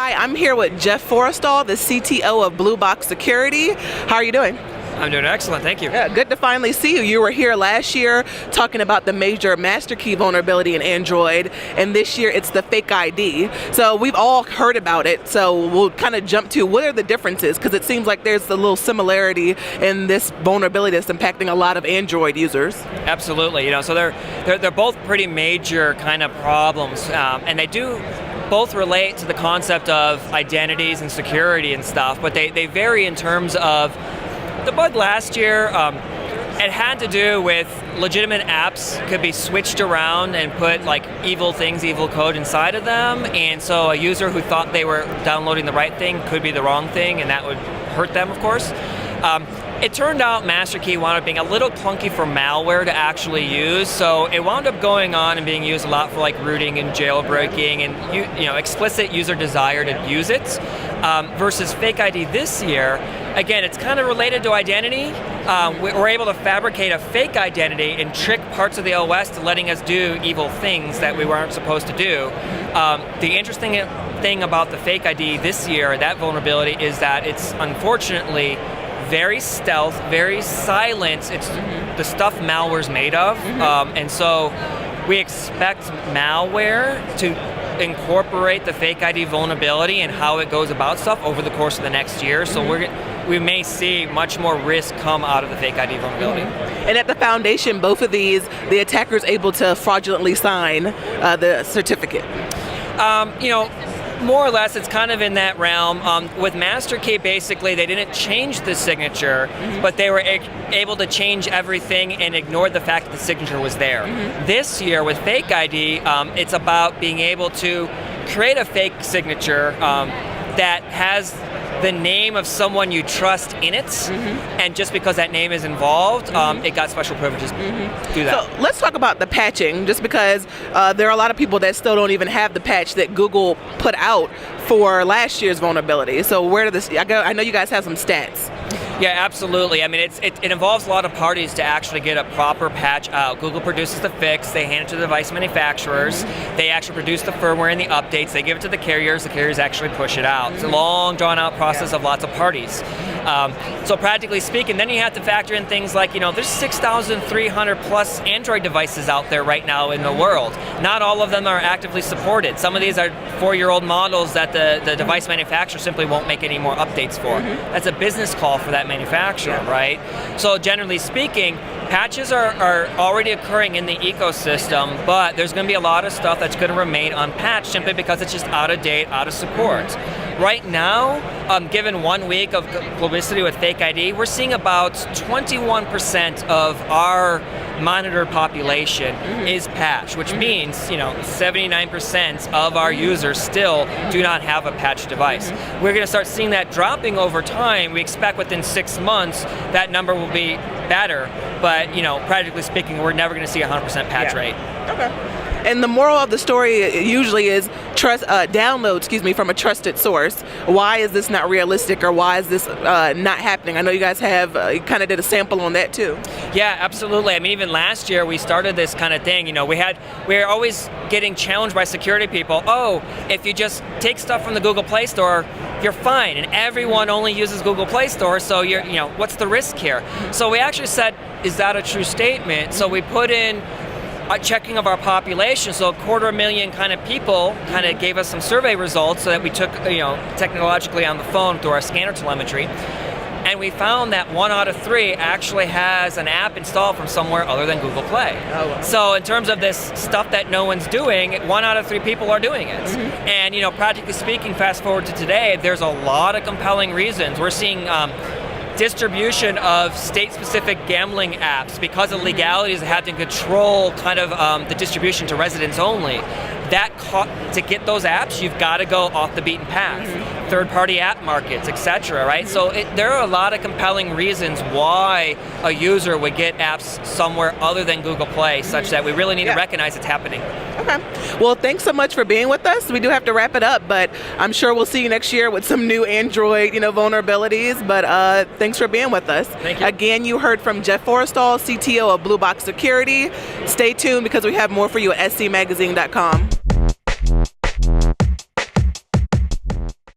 Hi, I'm here with Jeff Forristal, the CTO of Bluebox Security. How are you doing? I'm doing excellent, thank you. Yeah, good to finally see you. You were here last year talking about the major master key vulnerability in Android, and this year it's the fake ID. So we've all heard about it, so we'll kind of jump to what are the differences, because it seems like there's a little similarity in this vulnerability that's impacting a lot of Android users. Absolutely, so they're both pretty major kind of problems, and they do both relate to the concept of identities and security and stuff, but they vary in terms of the bug last year. It had to do with legitimate apps could be switched around and put like evil things, evil code inside of them, and so a user who thought they were downloading the right thing could be the wrong thing, and that would hurt them, of course. It turned out master key wound up being a little clunky for malware to actually use, so it wound up going on and being used a lot for like rooting and jailbreaking and explicit user desire to use it. Versus fake ID this year, again, it's kind of related to identity. We're able to fabricate a fake identity and trick parts of the OS to letting us do evil things that we weren't supposed to do. The interesting thing about the fake ID this year, that vulnerability, is that it's unfortunately very stealth, very silent. It's the stuff malware's made of, and so we expect malware to incorporate the fake ID vulnerability and how it goes about stuff over the course of the next year. So we may see much more risk come out of the fake ID vulnerability. And at the foundation, both of these, the attacker's able to fraudulently sign the certificate. More or less, it's kind of in that realm. With master key, basically, they didn't change the signature, but they were able to change everything and ignored the fact that the signature was there. This year, with fake ID, it's about being able to create a fake signature that has the name of someone you trust in it, and just because that name is involved, it got special privileges to do that. So let's talk about the patching, just because there are a lot of people that still don't even have the patch that Google put out for last year's vulnerability. So where did this, I know you guys have some stats. Yeah, absolutely. I mean, it involves a lot of parties to actually get a proper patch out. Google produces the fix, they hand it to the device manufacturers, they actually produce the firmware and the updates, they give it to the carriers actually push it out. It's a long, drawn-out process of lots of parties. So practically speaking, then you have to factor in things like, there's 6,300 plus Android devices out there right now in the world. Not all of them are actively supported. Some of these are 4-year-old models that the device manufacturer simply won't make any more updates for. That's a business call for that manufacturer, right? So generally speaking, patches are already occurring in the ecosystem, but there's going to be a lot of stuff that's going to remain unpatched simply because it's just out of date, out of support. Right now, given 1 week of publicity with fake ID, we're seeing about 21% of our monitored population is patched, which means 79% of our users still do not have a patched device. We're going to start seeing that dropping over time. We expect within 6 months that number will be better, but practically speaking, we're never going to see a 100% patch rate. Okay. And the moral of the story usually is download, from a trusted source. Why is this not realistic, or why is this not happening? I know you guys have kind of did a sample on that too. Yeah, absolutely. I mean, even last year we started this kind of thing. We're always getting challenged by security people. Oh, if you just take stuff from the Google Play Store, you're fine, and everyone only uses Google Play Store, so what's the risk here? So we actually said, is that a true statement? So we put in a checking of our population, so 250,000 kind of people kind of gave us some survey results so that we took technologically on the phone through our scanner telemetry, and we found that 1 out of 3 actually has an app installed from somewhere other than Google Play. Oh, wow. So in terms of this stuff that no one's doing, 1 out of 3 people are doing it. And practically speaking, fast forward to today, there's a lot of compelling reasons. We're seeing distribution of state-specific gambling apps because of legalities that have to control kind of the distribution to residents only. To get those apps, you've got to go off the beaten path. Third-party app markets, etc. Right? So there are a lot of compelling reasons why a user would get apps somewhere other than Google Play, such that we really need to recognize it's happening. Okay. Well, thanks so much for being with us. We do have to wrap it up, but I'm sure we'll see you next year with some new Android, vulnerabilities. But thanks for being with us. Thank you. Again, you heard from Jeff Forristal, CTO of Bluebox Security. Stay tuned because we have more for you at scmagazine.com.